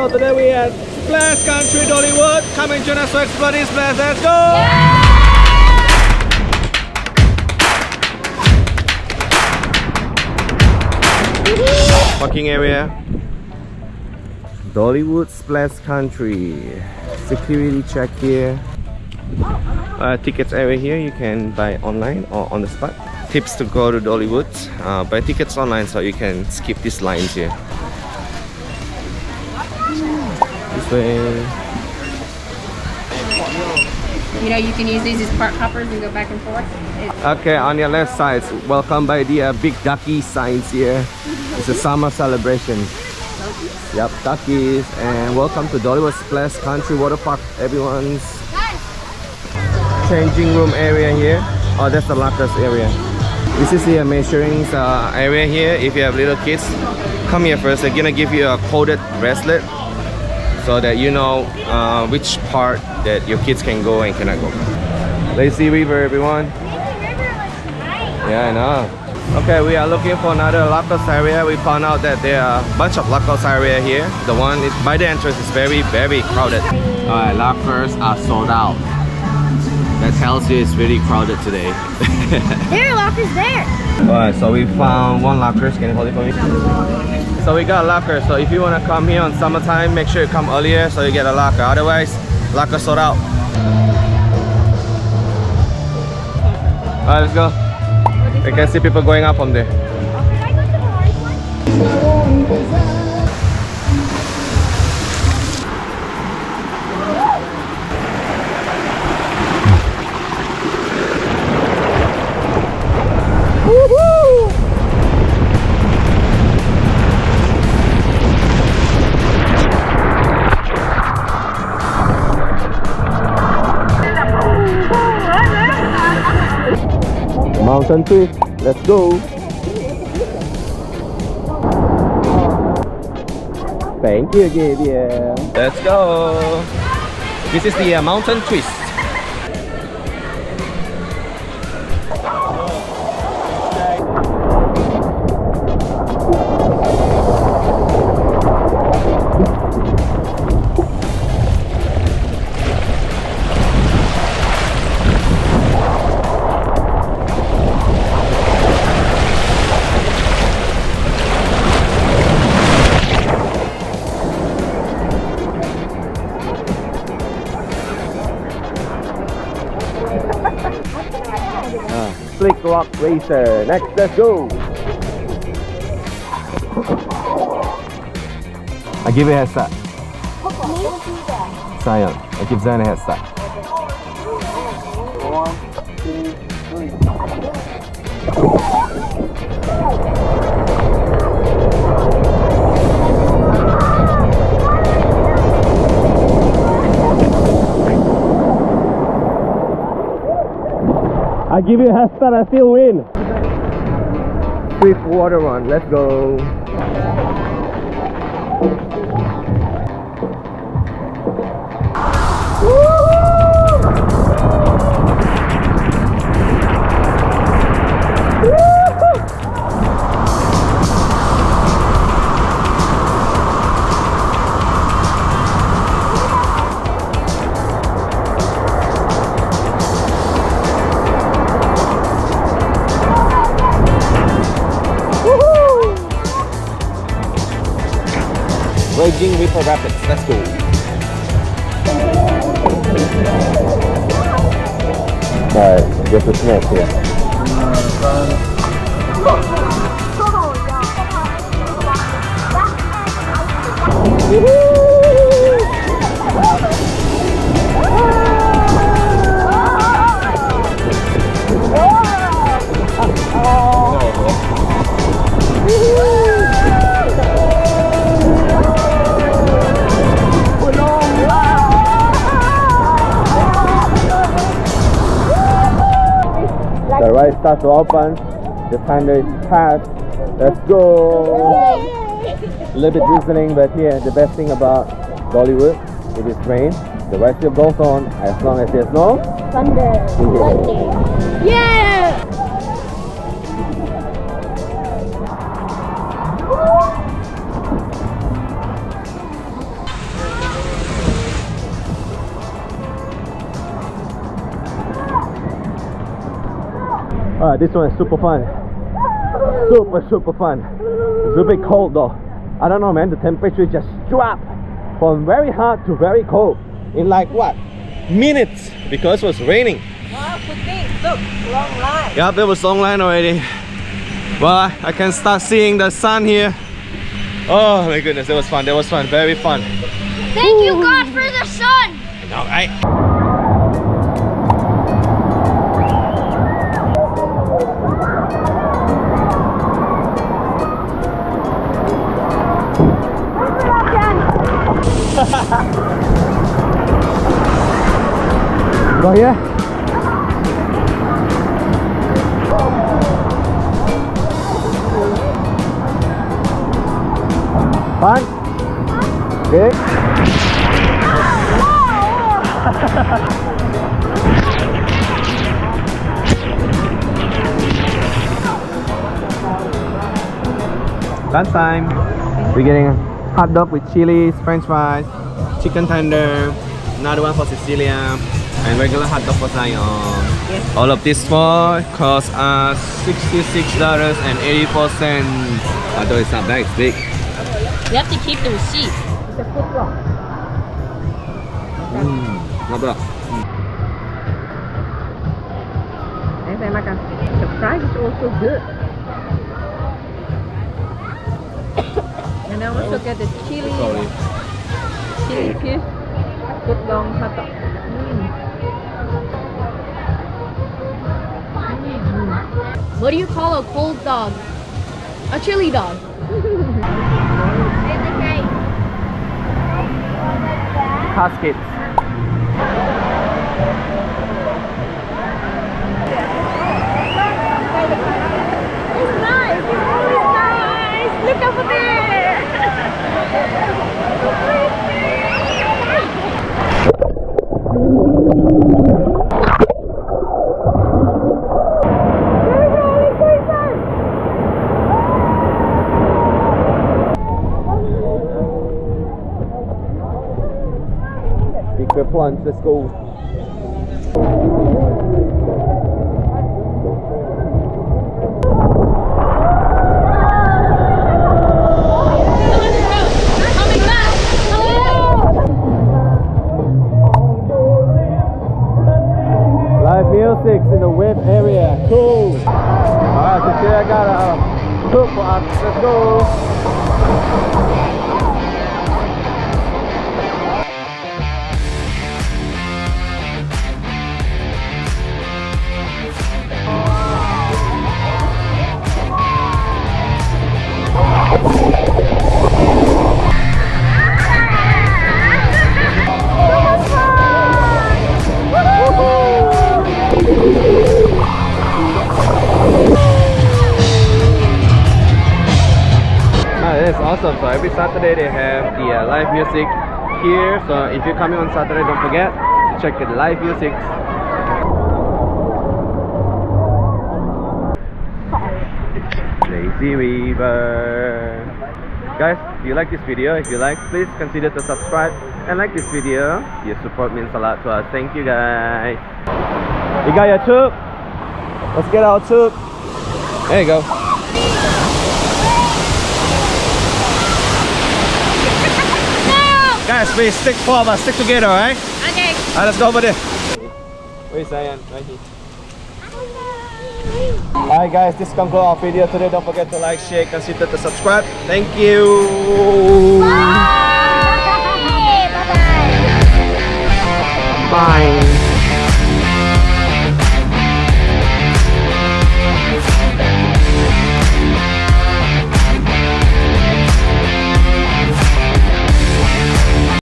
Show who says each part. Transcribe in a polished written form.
Speaker 1: So today we at Splash Country Dollywood. Come and join us to explore this place. Let's go! Parking area. Dollywood Splash Country. Security check here. Tickets area here. You can buy online or on the spot. Tips to go to Dollywood. Buy tickets online so you can skip these lines here. This way.
Speaker 2: You know, you can use these as park hoppers and go back and forth.
Speaker 1: Okay, on your left side, welcome by the big ducky signs here. It's a summer celebration. Yep, duckies, and welcome to Dollywood Splash Country Waterpark. Everyone's changing room area here. Oh, that's the lockers area. This is the measuring area here. If you have little kids, come here first. They're gonna give you a coded bracelet so that you know which part that your kids can go and cannot go. Lazy River, everyone. Yeah, I know. Okay, we are looking for another lockers area. We found out that there are a bunch of lockers area here. The one by the entrance is very crowded. Alright, lockers are sold out. That tells you it's really crowded today.
Speaker 2: There are lockers there.
Speaker 1: Alright, so we found one locker. Can you hold it for me? So we got a locker. So if you want to come here on summertime, make sure you come earlier so you get a locker. Otherwise, locker sold out. Alright, let's go. You can see people going up from there. Mountain twist, let's go. Thank you, dear. Let's go. This is the mountain twist. Slick Rock Racer. Next, let's go. I give you a head start. Zion, I give Zion a head start. 1, 2, 3. I give you a head start, I still win. Swift water run, let's go. Raging River Rapids, let's go. Alright, just a snack here. The ride starts to open, the timer is passed, let's go! A little bit drizzling, but here, the best thing about Dollywood, it is rain, the ride still goes on as long as there's no
Speaker 2: Thunder. Yeah!
Speaker 1: This one is super fun. Super fun. It's a bit cold though. I don't know, man. The temperature just dropped from very hot to very cold in like what? Minutes, because it was raining.
Speaker 3: Wow, look, long line.
Speaker 1: Yep, there was long line already. Well, I can start seeing the sun here. Oh my goodness, that was fun. That was fun. Very fun.
Speaker 2: Thank you, God, for the sun.
Speaker 1: All right. Go here. Fun? Okay. Lunch time. We're getting a hot dog with chilies, french fries, chicken tender, another one for Cecilia, and regular hot dog for Zion.
Speaker 3: Yes.
Speaker 1: All of this four cost us $66.84. Although it's not that, it's big.
Speaker 2: You have to keep the receipt.
Speaker 3: It's a foot long.
Speaker 1: Not bad.
Speaker 3: The price is also good. And I also get the chili piece, foot long hot dog.
Speaker 2: What do you call a cold dog? A chili dog.
Speaker 1: Cascades.
Speaker 2: It's nice. It's always nice. Look over there.
Speaker 1: Bear Plunge, let's go. Live music in the web area, cool. Alright, today I got a cook for us, let's go. It's awesome. So every Saturday they have the live music here. So if you're coming on Saturday, don't forget to check the live music. Lazy River. Guys, do you like this video? If you like, please consider to subscribe and like this video. Your support means a lot to us. Thank you guys. You got your tube? Let's get our tube. There you go. Guys, please stick four of us, stick together, alright?
Speaker 2: Okay.
Speaker 1: Alright, let's go over there. Where's Zion? Right here. Alright guys, this concludes our video today. Don't forget to like, share, consider to subscribe. Thank you.